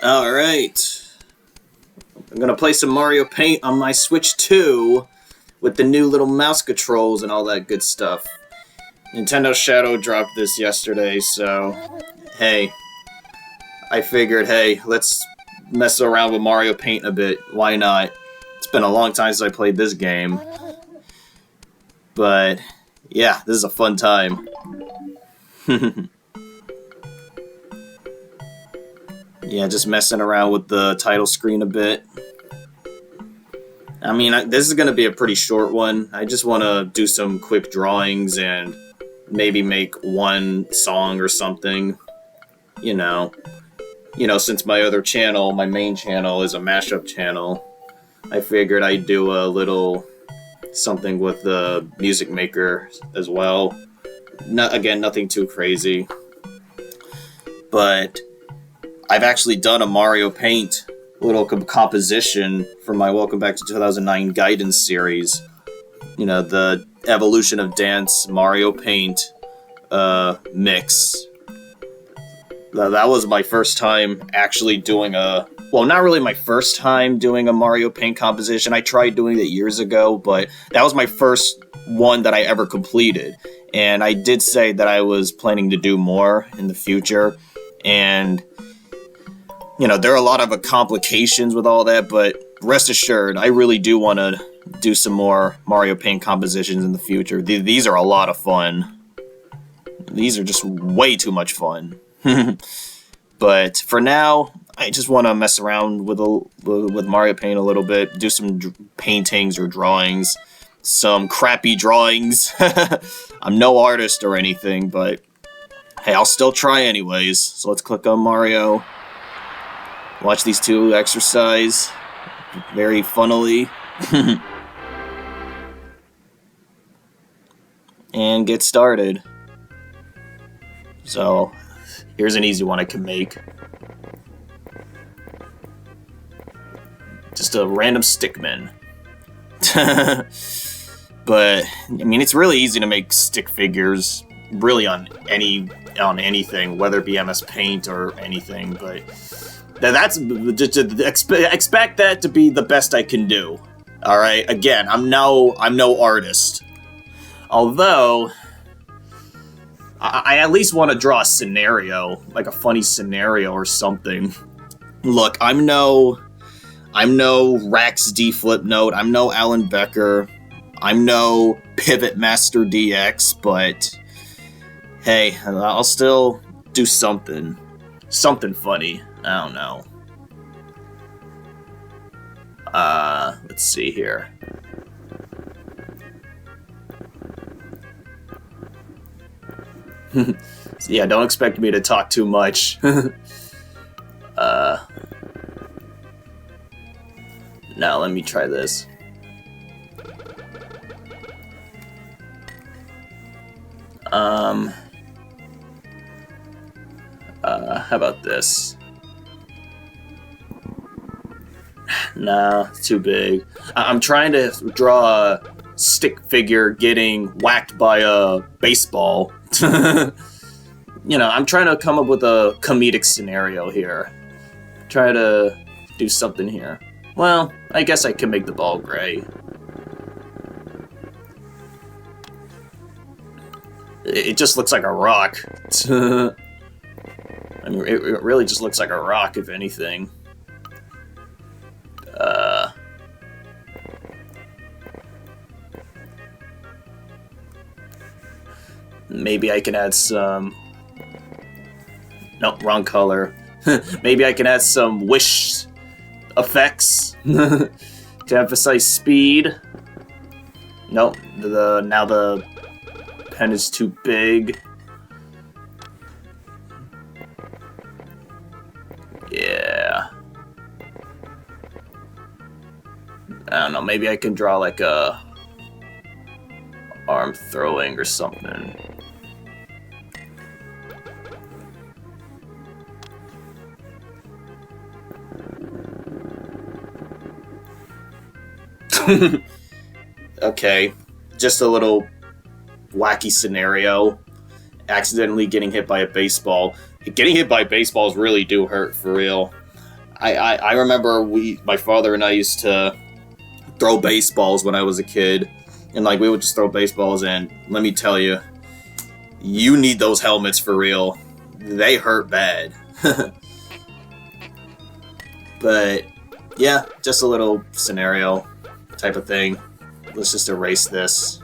Alright. I'm gonna play some Mario Paint on my Switch 2 with the new little mouse controls and all that good stuff. Nintendo Shadow dropped this yesterday, so hey. I figured, hey, let's mess around with Mario Paint a bit. Why not? It's been a long time since I played this game. But yeah, this is a fun time. Yeah, just messing around with the title screen a bit. I mean, this is going to be a pretty short one. I just want to do some quick drawings and maybe make one song or something. You know, since my other channel, my main channel, is a mashup channel, I figured I'd do a little something with the Music Maker as well. Again, nothing too crazy. But I've actually done a Mario Paint little composition for my Welcome Back to 2009 Guidance series. You know, the Evolution of Dance Mario Paint mix. That was my first time actually doing well, not really my first time doing a Mario Paint composition. I tried doing it years ago, but that was my first one that I ever completed. And I did say that I was planning to do more in the future. And there are a lot of complications with all that, but rest assured, I really do want to do some more Mario Paint compositions in the future. These are a lot of fun. These are just way too much fun. But for now, I just want to mess around with Mario Paint a little bit, do some paintings or drawings, some crappy drawings. I'm no artist or anything, but hey, I'll still try anyways. So let's click on Mario. Watch these two exercise very funnily. And get started. So, here's an easy one I can make. Just a random stickman. But, I mean, it's really easy to make stick figures, really on anything, whether it be MS Paint or anything, but that's expect that to be the best I can do. All right. Again, I'm no artist. Although I at least want to draw a scenario, like a funny scenario or something. Look, I'm no Rax D Flipnote. I'm no Alan Becker. I'm no Pivot Master DX. But hey, I'll still do something funny. I don't know. Let's see here. So yeah, don't expect me to talk too much. Now let me try this. How about this? Nah, it's too big. I'm trying to draw a stick figure getting whacked by a baseball. I'm trying to come up with a comedic scenario here. Try to do something here. Well, I guess I can make the ball gray. It just looks like a rock. I mean, it really just looks like a rock, if anything. Maybe I can add some... Nope, wrong color. Maybe I can add some wish effects to emphasize speed. Nope, now the pen is too big. Yeah. I don't know, maybe I can draw like a arm throwing or something. Okay, just a little wacky scenario. Accidentally getting hit by a baseball. Getting hit by baseballs really do hurt, for real. I remember my father and I used to throw baseballs when I was a kid, and like we would just throw baseballs, and let me tell you, you need those helmets for real. They hurt bad. But yeah, just a little scenario type of thing. Let's just erase this.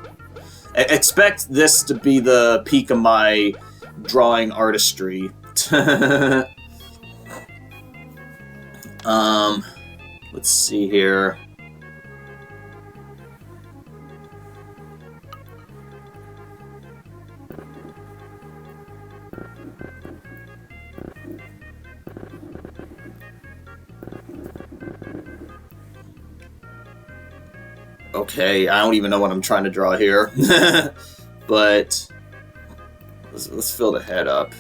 Expect this to be the peak of my drawing artistry. Let's see here. Okay, I don't even know what I'm trying to draw here. But let's fill the head up.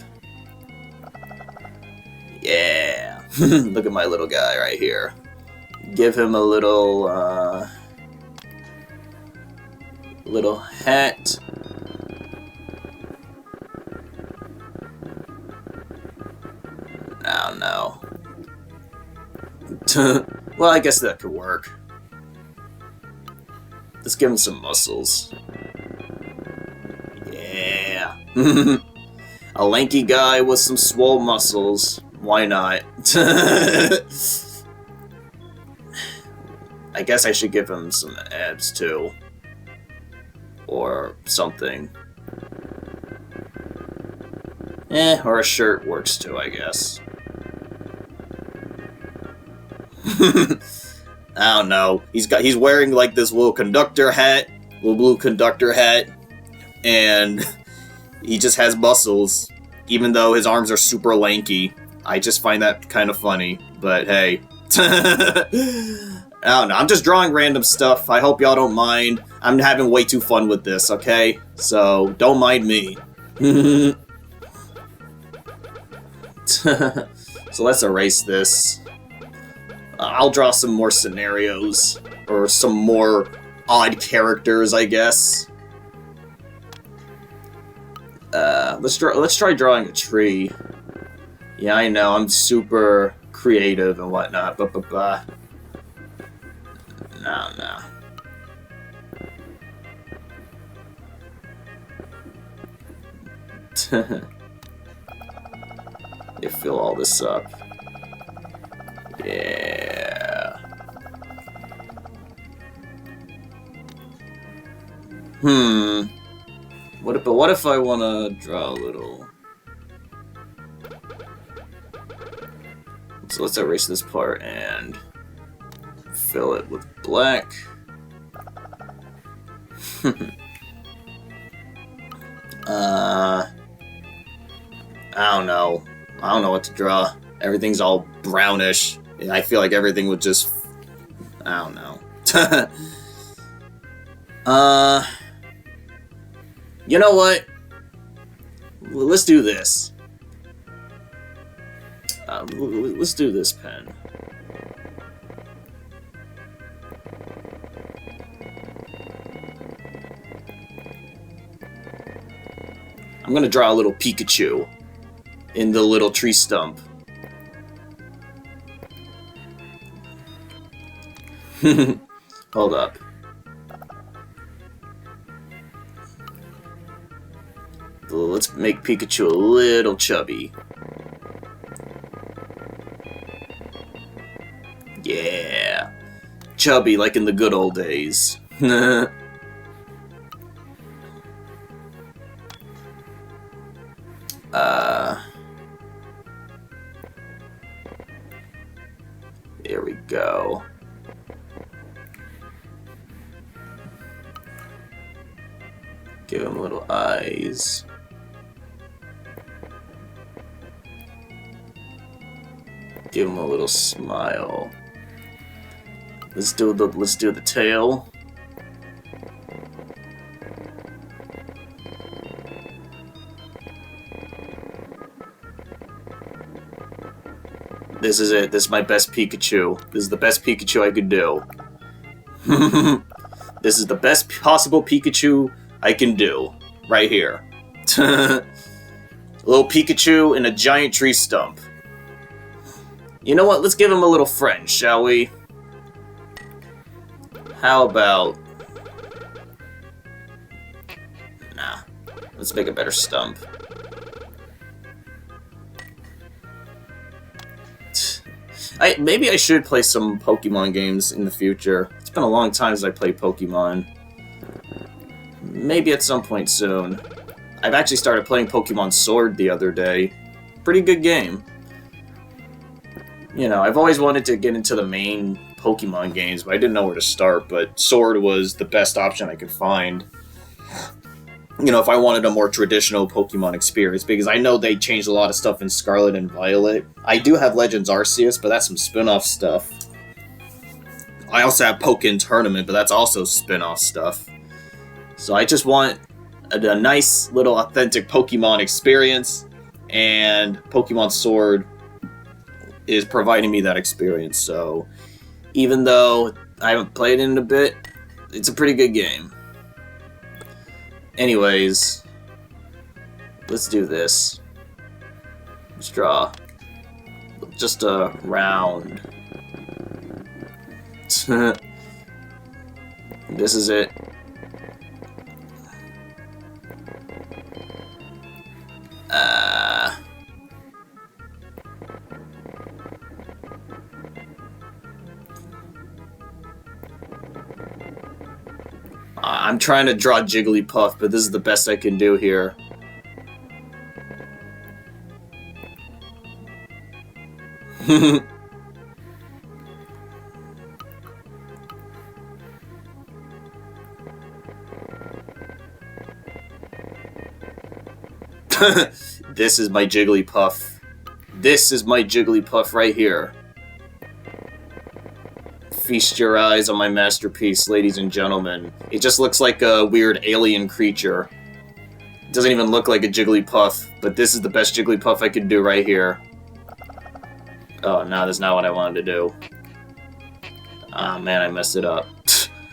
Yeah. Look at my little guy right here. Give him a little hat. Oh no. Well, I guess that could work. Let's give him some muscles. Yeah. A lanky guy with some swole muscles. Why not? I guess I should give him some abs too. Or something. Or a shirt works too, I guess. I don't know. He's wearing like this little conductor hat, little blue conductor hat, and he just has muscles, even though his arms are super lanky. I just find that kind of funny, but hey. I don't know. I'm just drawing random stuff. I hope y'all don't mind. I'm having way too fun with this, okay? So, don't mind me. So let's erase this. I'll draw some more scenarios, or some more odd characters, I guess. Let's try drawing a tree. Yeah, I know, I'm super creative and whatnot, but no. You fill all this up. Yeah. What if I want to draw a little? So let's erase this part and fill it with black. I don't know. I don't know what to draw. Everything's all brownish. I feel like everything would just... I don't know. You know what? Let's do this. Let's do this pen. I'm gonna draw a little Pikachu in the little tree stump. Hold up. Let's make Pikachu a little chubby. Yeah. Chubby like in the good old days. There we go. Give him little eyes. Give him a little smile. Let's do the tail. This is it. This is my best Pikachu. This is the best Pikachu I could do. This is the best possible Pikachu I can do. Right here. A little Pikachu in a giant tree stump. You know what? Let's give him a little friend, shall we? How about... Nah. Let's make a better stump. Maybe I should play some Pokemon games in the future. It's been a long time since I played Pokemon. Maybe at some point soon. I've actually started playing Pokemon Sword the other day. Pretty good game. You know, I've always wanted to get into the main Pokemon games, but I didn't know where to start, but Sword was the best option I could find. You know, if I wanted a more traditional Pokemon experience, because I know they changed a lot of stuff in Scarlet and Violet. I do have Legends Arceus, but that's some spin-off stuff. I also have Pokken Tournament, but that's also spin-off stuff. So I just want a nice little authentic Pokemon experience, and Pokemon Sword is providing me that experience. So even though I haven't played it in a bit, it's a pretty good game. Anyways, let's do this. Let's draw just a round. This is it. I'm trying to draw Jigglypuff, but this is the best I can do here. This is my Jigglypuff. This is my Jigglypuff right here. Feast your eyes on my masterpiece, ladies and gentlemen. It just looks like a weird alien creature. It doesn't even look like a Jigglypuff, but this is the best Jigglypuff I could do right here. Oh, no, that's not what I wanted to do. Ah, man, I messed it up.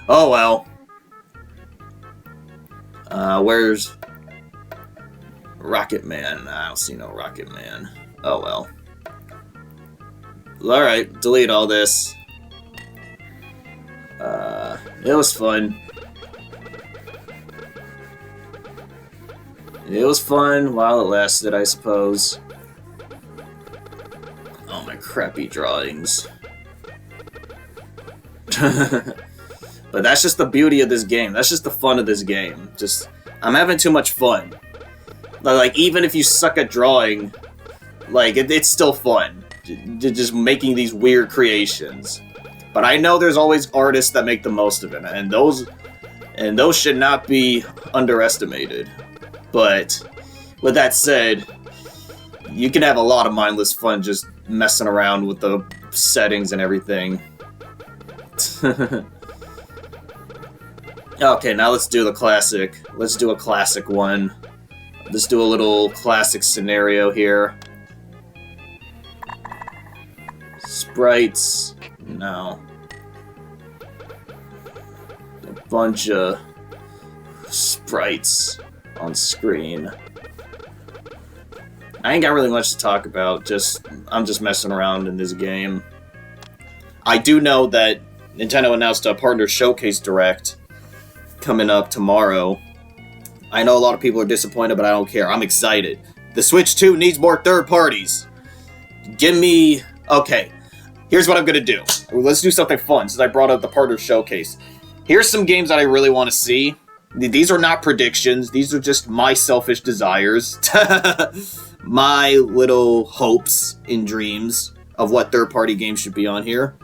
Oh, well. Where's... Rocket Man? I don't see no Rocket Man. Oh, well. Alright, delete all this. It was fun. It was fun while it lasted, I suppose. Oh, my crappy drawings. But that's just the beauty of this game. That's just the fun of this game. Just, I'm having too much fun. Like, even if you suck at drawing, like, it's still fun. Just making these weird creations. But I know there's always artists that make the most of it, and those should not be underestimated. But with that said, you can have a lot of mindless fun just messing around with the settings and everything. Okay, now let's do the classic. Let's do a classic one. Let's do a little classic scenario here. Sprites. No. A bunch of sprites on screen. I ain't got really much to talk about, I'm just messing around in this game. I do know that Nintendo announced a Partner Showcase Direct coming up tomorrow. I know a lot of people are disappointed, but I don't care. I'm excited. The Switch 2 needs more third parties. Give me... Okay, here's what I'm gonna do. Let's do something fun, since I brought up the Partner Showcase. Here's some games that I really want to see. These are not predictions. These are just my selfish desires. My little hopes and dreams of what third-party games should be on here.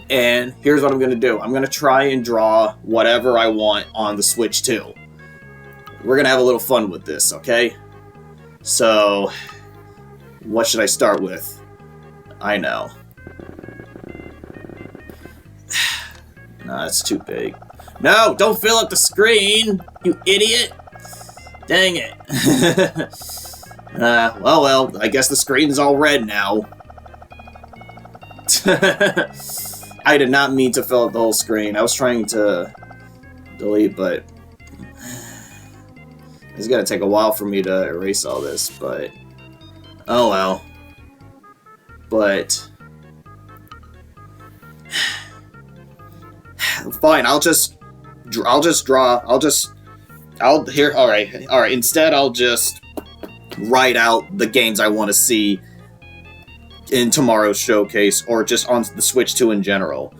And here's what I'm going to do. I'm going to try and draw whatever I want on the Switch 2. We're going to have a little fun with this, okay? So, what should I start with? I know. Nah, that's too big. No, don't fill up the screen, you idiot! Dang it. Well, I guess the screen's all red now. I did not mean to fill up the whole screen. I was trying to delete, but it's gonna take a while for me to erase all this, but oh well. but fine. All right. Instead, I'll just write out the games I want to see in tomorrow's showcase, or just on the Switch 2 in general.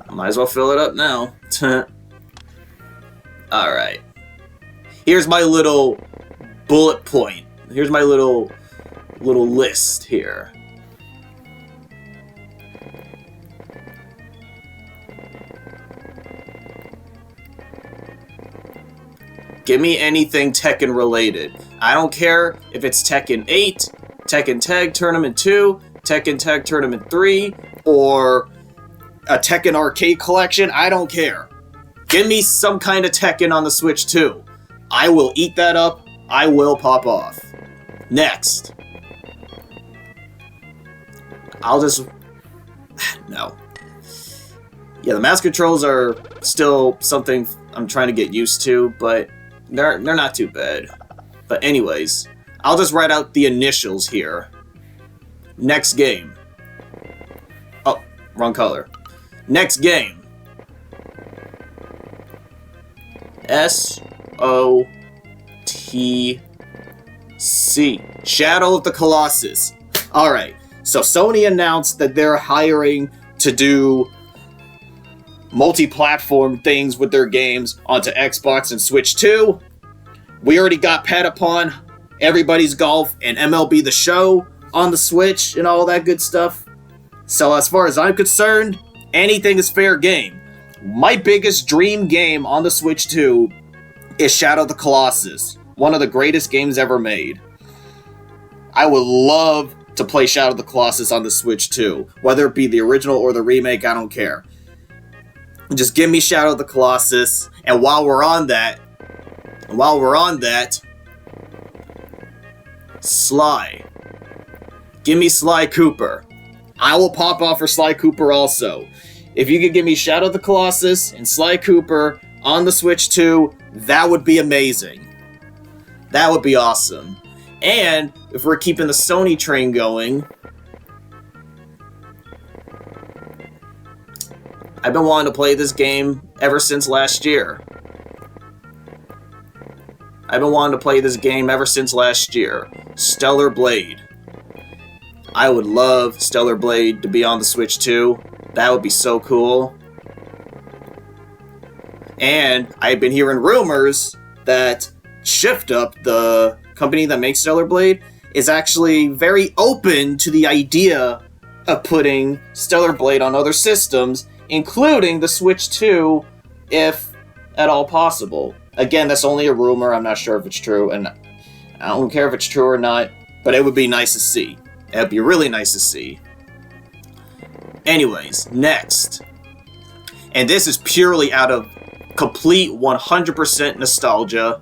Might as well fill it up now. Alright. Here's my little bullet point. Here's my little list here. Give me anything Tekken related. I don't care if it's Tekken 8, Tekken Tag Tournament 2, Tekken Tag Tournament 3, or a Tekken Arcade Collection. I don't care. Give me some kind of Tekken on the Switch 2. I will eat that up. I will pop off. Next. No. Yeah, the mouse controls are still something I'm trying to get used to, but they're not too bad. But anyways, I'll just write out the initials here. Next game. Oh, wrong color. Next game. SOTC. Shadow of the Colossus. Alright, so Sony announced that they're hiring to do multi-platform things with their games onto Xbox and Switch 2. We already got Patapon, Everybody's Golf, and MLB The Show on the Switch and all that good stuff. So as far as I'm concerned, anything is fair game. My biggest dream game on the Switch 2 is Shadow of the Colossus, one of the greatest games ever made. I would love to play Shadow of the Colossus on the Switch 2, whether it be the original or the remake, I don't care. Just give me Shadow of the Colossus, and while we're on that, Sly. Give me Sly Cooper. I will pop off for Sly Cooper also. If you could give me Shadow of the Colossus and Sly Cooper on the Switch 2, that would be amazing. That would be awesome. And if we're keeping the Sony train going, I've been wanting to play this game ever since last year. Stellar Blade. I would love Stellar Blade to be on the Switch 2. That would be so cool. And I've been hearing rumors that Shift Up, the company that makes Stellar Blade, is actually very open to the idea of putting Stellar Blade on other systems, including the Switch 2, if at all possible. Again, that's only a rumor. I'm not sure if it's true, and I don't care if it's true or not, but it would be nice to see. It would be really nice to see. Anyways, next. And this is purely out of complete 100% nostalgia.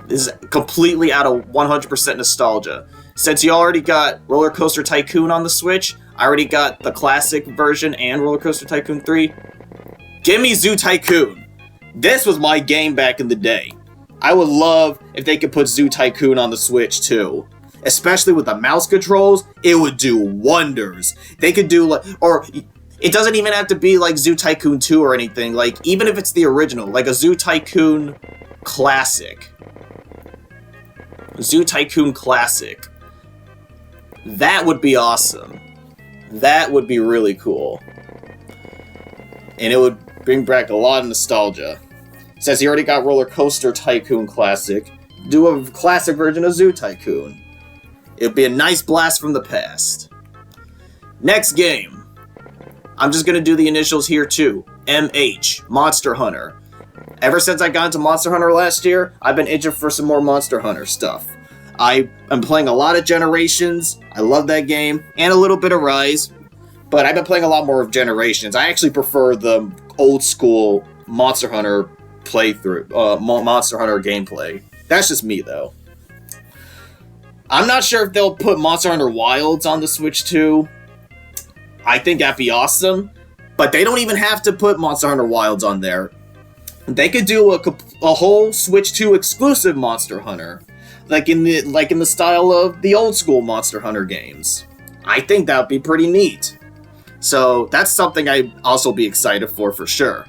This is completely out of 100% nostalgia. Since you already got Roller Coaster Tycoon on the Switch, I already got the classic version and Roller Coaster Tycoon 3. Give me Zoo Tycoon. This was my game back in the day. I would love if they could put Zoo Tycoon on the Switch too. Especially with the mouse controls, it would do wonders. They could do or it doesn't even have to be like Zoo Tycoon 2 or anything. Like, even if it's the original, like a Zoo Tycoon Classic. Zoo Tycoon Classic. That would be awesome. That would be really cool. And it would bring back a lot of nostalgia. Since he already got Roller Coaster Tycoon Classic, do a classic version of Zoo Tycoon. It would be a nice blast from the past. Next game. I'm just going to do the initials here too. MH, Monster Hunter. Ever since I got into Monster Hunter last year, I've been itching for some more Monster Hunter stuff. I'm playing a lot of Generations. I love that game. And a little bit of Rise. But I've been playing a lot more of Generations. I actually prefer the old school Monster Hunter playthrough, Monster Hunter gameplay. That's just me, though. I'm not sure if they'll put Monster Hunter Wilds on the Switch 2. I think that'd be awesome. But they don't even have to put Monster Hunter Wilds on there. They could do a whole Switch 2 exclusive Monster Hunter, like in the style of the old school Monster Hunter games. I think that would be pretty neat. So that's something I'd also be excited for sure.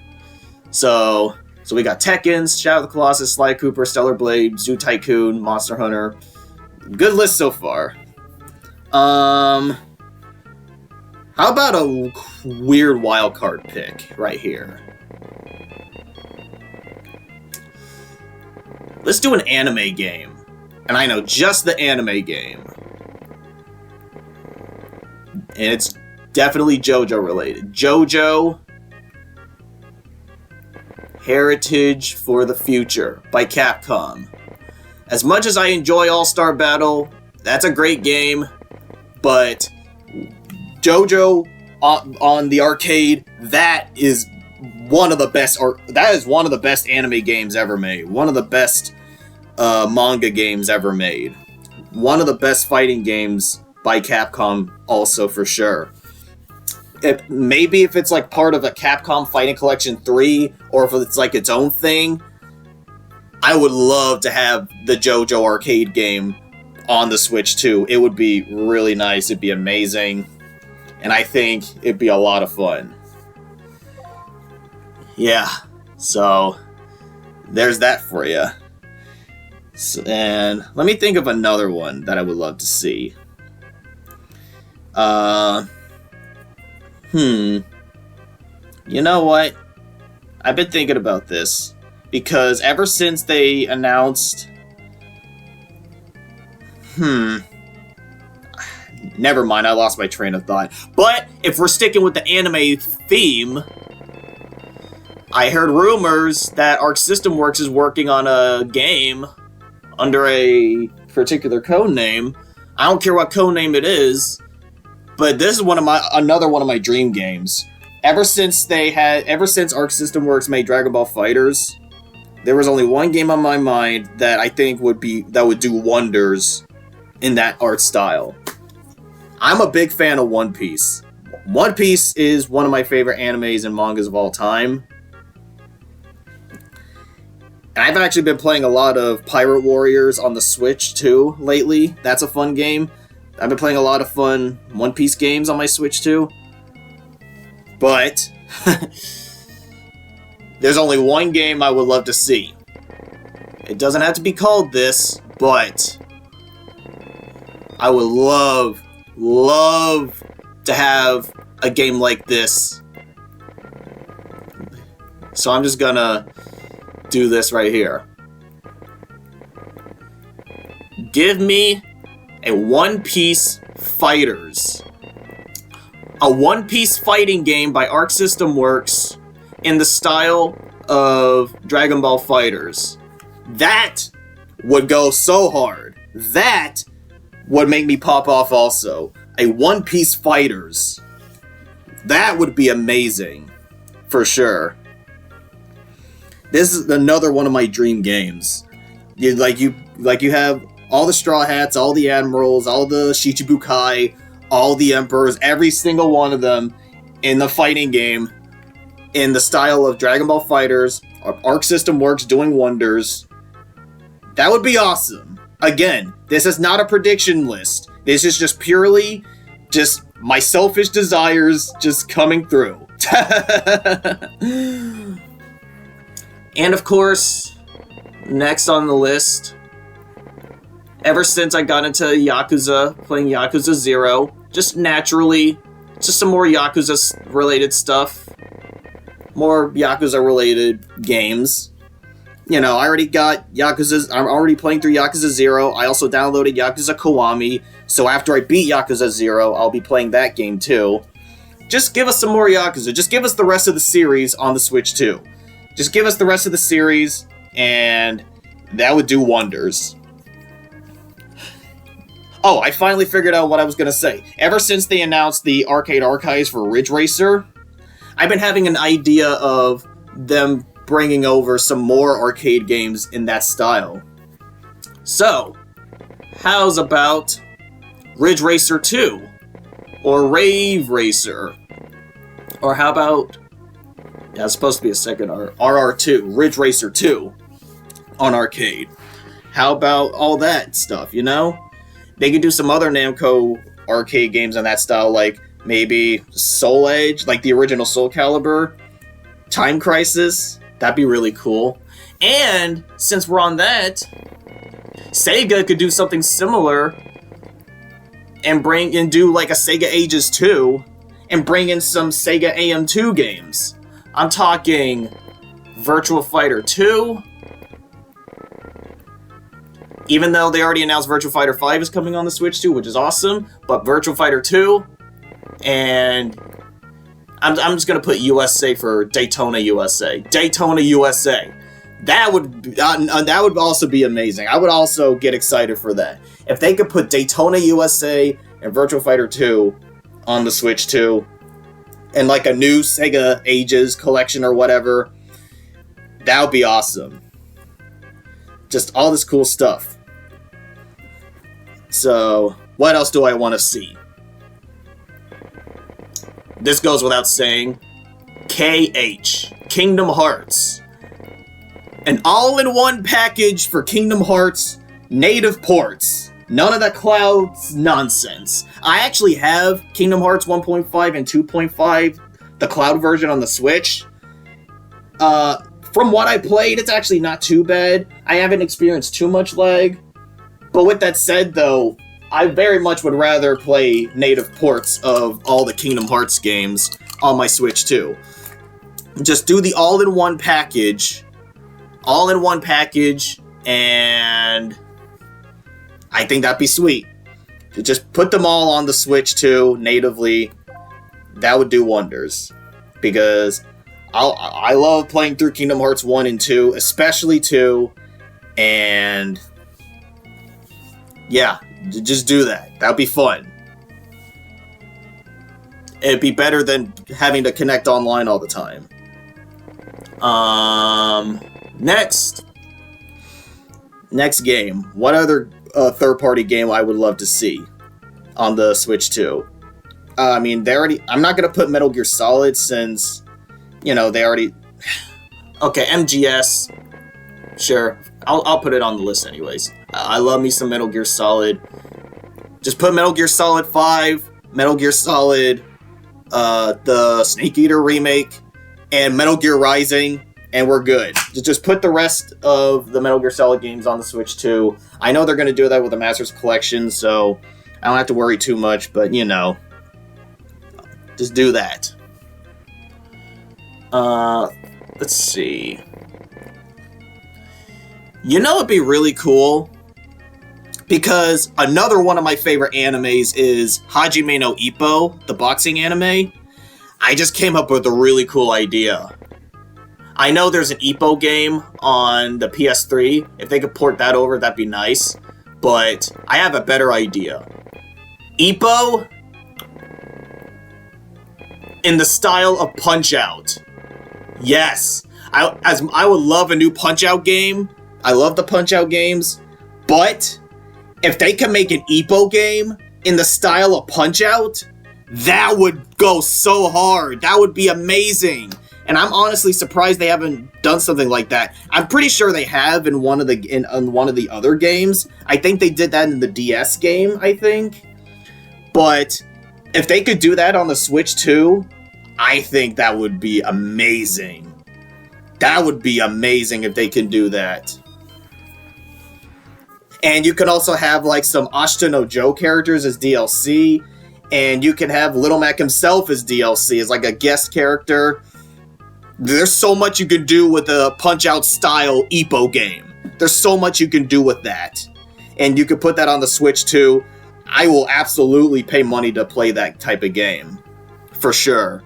So we got Tekkens, Shadow of the Colossus, Sly Cooper, Stellar Blade, Zoo Tycoon, Monster Hunter. Good list so far. How about a weird wildcard pick right here? Let's do an anime game. And I know just the anime game. And it's definitely JoJo related. JoJo Heritage for the Future by Capcom. As much as I enjoy All-Star Battle, that's a great game, but JoJo on the arcade, that is one of the best anime games ever made. One of the best manga games ever made. One of the best fighting games by Capcom also for sure. Maybe if it's like part of a Capcom Fighting Collection 3, or if it's like its own thing, I would love to have the JoJo arcade game on the Switch too. It would be really nice. It'd be amazing. And I think it'd be a lot of fun. Yeah, so there's that for you. So, and let me think of another one that I would love to see. You know what? I've been thinking about this because ever since they announced... Never mind, I lost my train of thought. But if we're sticking with the anime theme, I heard rumors that Arc System Works is working on a game under a particular code name. I don't care what code name it is, but this is another one of my dream games. Ever since Arc System Works made Dragon Ball FighterZ, there was only one game on my mind that I think would do wonders in that art style. I'm a big fan of One Piece. One Piece is one of my favorite animes and mangas of all time. And I've actually been playing a lot of Pirate Warriors on the Switch too lately. That's a fun game. I've been playing a lot of fun One Piece games on my Switch too. But there's only one game I would love to see. It doesn't have to be called this, but I would love to have a game like this. So I'm just gonna do this right here. Give me a One Piece Fighters. A One Piece fighting game by Arc System Works in the style of Dragon Ball FighterZ. That would go so hard. That would make me pop off also. A One Piece Fighters. That would be amazing. For sure. This is another one of my dream games. You have all the Straw Hats, all the Admirals, all the Shichibukai, all the Emperors, every single one of them in the fighting game in the style of Dragon Ball FighterZ, Arc System Works doing wonders. That would be awesome. Again, this is not a prediction list. This is just purely just my selfish desires just coming through. And of course, next on the list, ever since I got into Yakuza, playing Yakuza 0, just naturally, just some more Yakuza-related stuff. More Yakuza-related games. You know, I already got Yakuza, I'm already playing through Yakuza 0. I also downloaded Yakuza Kiwami, so after I beat Yakuza 0, I'll be playing that game too. Just give us some more Yakuza. Just give us the rest of the series on the Switch too. Just give us the rest of the series, and that would do wonders. Oh, I finally figured out what I was going to say. Ever since they announced the arcade archives for Ridge Racer, I've been having an idea of them bringing over some more arcade games in that style. So, how's about Ridge Racer 2? Or Rave Racer? Or how about, yeah, it's supposed to be a second RR2, Ridge Racer 2 on arcade. How about all that stuff, you know? They could do some other Namco arcade games on that style, like maybe Soul Edge, like the original Soul Calibur, Time Crisis. That'd be really cool. And since we're on that, Sega could do something similar and do like a Sega Ages 2 and bring in some Sega AM2 games. I'm talking Virtua Fighter 2. Even though they already announced Virtua Fighter 5 is coming on the Switch too, which is awesome, but Virtua Fighter 2, and I'm just gonna put USA for Daytona USA. Daytona USA. That would also be amazing. I would also get excited for that. If they could put Daytona USA and Virtua Fighter 2 on the Switch too, and like a new Sega Ages collection or whatever, that would be awesome. Just all this cool stuff. So, what else do I want to see? This goes without saying. KH, Kingdom Hearts. An all-in-one package for Kingdom Hearts native ports. None of that cloud nonsense. I actually have Kingdom Hearts 1.5 and 2.5, the cloud version on the Switch. From what I played, it's actually not too bad. I haven't experienced too much lag. But with that said, though, I very much would rather play native ports of all the Kingdom Hearts games on my Switch too. Just do the all-in-one package. All-in-one package, and I think that'd be sweet. Just put them all on the Switch too, natively. That would do wonders. Because I love playing through Kingdom Hearts 1 and 2, especially 2, and yeah, just do that. That'd be fun. It'd be better than having to connect online all the time. Next game. What other third-party game I would love to see on the Switch 2? I mean, I'm not gonna put Metal Gear Solid since, you know, they already. Okay, MGS. Sure, I'll put it on the list anyways. I love me some Metal Gear Solid. Just put Metal Gear Solid 5, Metal Gear Solid, the Snake Eater remake, and Metal Gear Rising, and we're good. Just put the rest of the Metal Gear Solid games on the Switch too. I know they're going to do that with the Masters Collection, so I don't have to worry too much, but you know, just do that. Let's see. You know it'd be really cool? Because another one of my favorite animes is Hajime no Ippo, the boxing anime. I just came up with a really cool idea. I know there's an Ippo game on the PS3. If they could port that over, that'd be nice. But I have a better idea. Ippo in the style of Punch-Out. Yes. I would love a new Punch-Out game. I love the Punch-Out games. But if they can make an Ippo game in the style of Punch-Out, that would go so hard. That would be amazing. And I'm honestly surprised they haven't done something like that. I'm pretty sure they have in one of the other games. I think they did that in the DS game, I think. But if they could do that on the Switch too, I think that would be amazing. That would be amazing if they can do that. And you can also have like some Ashita no Joe characters as DLC. And you can have Little Mac himself as DLC, as like a guest character. There's so much you can do with a Punch-Out style Ippo game. There's so much you can do with that. And you can put that on the Switch too. I will absolutely pay money to play that type of game. For sure.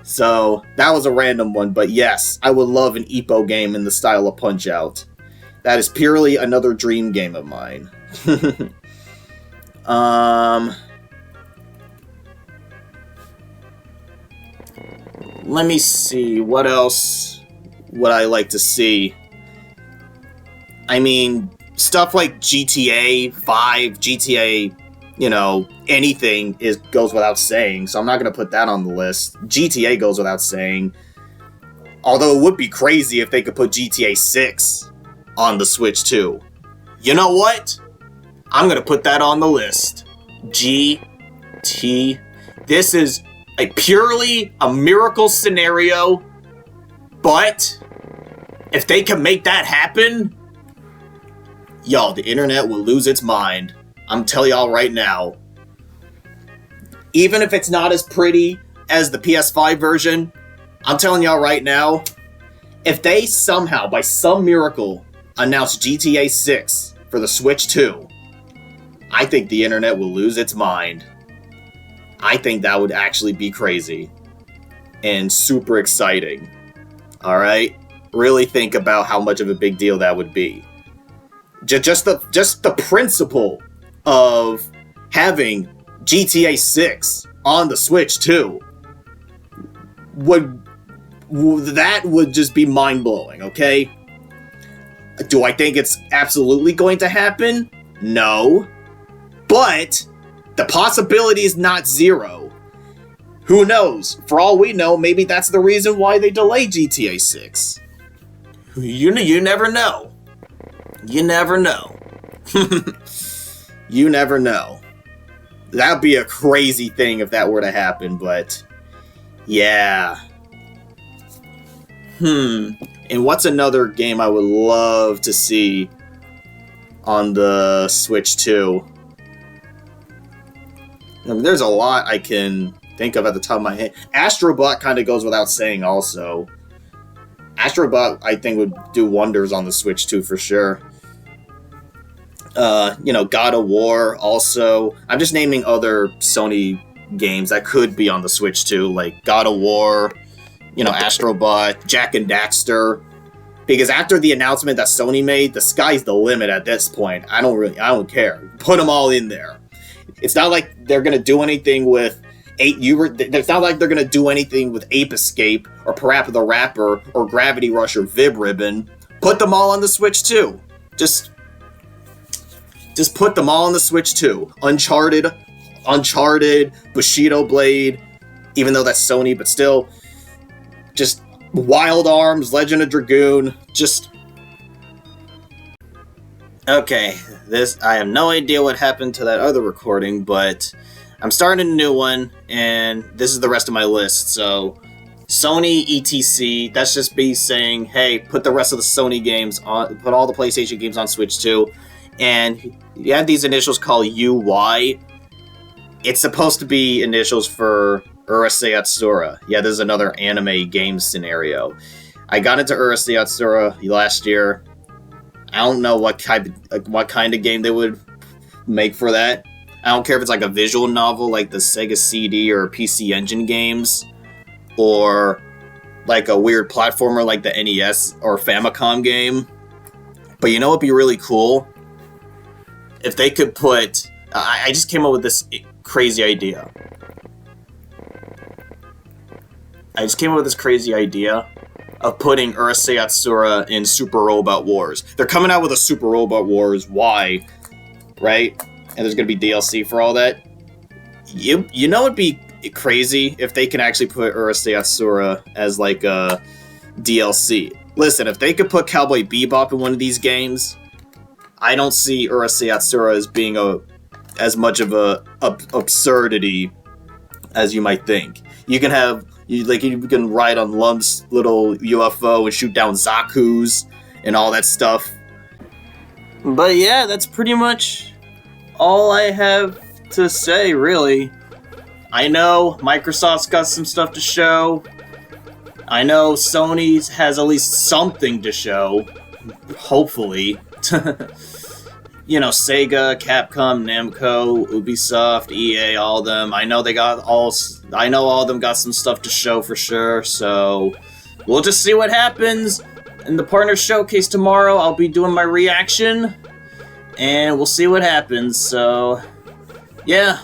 So, that was a random one, but yes, I would love an Ippo game in the style of Punch-Out. That is purely another dream game of mine. Let me see, what else would I like to see? I mean, stuff like GTA 5, GTA anything goes without saying, so I'm not going to put that on the list. GTA goes without saying. Although it would be crazy if they could put GTA 6 on the Switch too. You know what? I'm going to put that on the list. GT. This is a purely a miracle scenario, but if they can make that happen, y'all, the internet will lose its mind. I'm telling y'all right now. Even if it's not as pretty as the PS5 version, I'm telling y'all right now, if they somehow, by some miracle, announce GTA 6 for the Switch 2, I think the internet will lose its mind. I think that would actually be crazy and super exciting. Alright? Really think about how much of a big deal that would be. Just the principle of having GTA 6 on the Switch 2 would just be mind-blowing, okay? Do I think it's absolutely going to happen? No. But the possibility is not zero. Who knows? For all we know, maybe that's the reason why they delayed GTA 6. You never know. You never know. You never know. That'd be a crazy thing if that were to happen, but yeah. And what's another game I would love to see on the Switch 2? I mean, there's a lot I can think of at the top of my head. Astrobot kind of goes without saying also. Astrobot, I think, would do wonders on the Switch 2 for sure. God of War also. I'm just naming other Sony games that could be on the Switch 2, like God of War, Astrobot, Jak and Daxter. Because after the announcement that Sony made, the sky's the limit at this point. I don't care. Put them all in there. It's not like they're gonna do anything with it's not like they're gonna do anything with Ape Escape or Parappa the Rapper or Gravity Rush or Vib Ribbon. Put them all on the Switch too. Just put them all on the Switch too. Uncharted, Bushido Blade, even though that's Sony, but still. Just Wild Arms, Legend of Dragoon, just... Okay, I have no idea what happened to that other recording, but I'm starting a new one, and this is the rest of my list, so... Sony ETC, that's just me saying, hey, put the rest of the Sony games on, put all the PlayStation games on Switch too, and you have these initials called UY. It's supposed to be initials for Urusei Yatsura. Yeah, this is another anime game scenario. I got into Urusei Yatsura last year. I don't know what kind of game they would make for that. I don't care if it's like a visual novel like the Sega CD or PC Engine games, or like a weird platformer like the NES or Famicom game. But you know what'd be really cool? If they could put... I just came up with this crazy idea. Of putting Urusei Yatsura in Super Robot Wars. They're coming out with a Super Robot Wars Y, right? And there's gonna be DLC for all that. You know it'd be crazy if they can actually put Urusei Yatsura as like a DLC. Listen, if they could put Cowboy Bebop in one of these games, I don't see Urusei Yatsura as being as much of a absurdity as you might think. You can ride on Lump's little UFO and shoot down Zaku's and all that stuff. But yeah, that's pretty much all I have to say, really. I know Microsoft's got some stuff to show. I know Sony's has at least something to show. Hopefully. Sega, Capcom, Namco, Ubisoft, EA, all of them. I know all of them got some stuff to show for sure, so we'll just see what happens. In the Partner Showcase tomorrow, I'll be doing my reaction, and we'll see what happens, so yeah.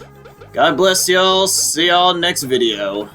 God bless y'all. See y'all next video.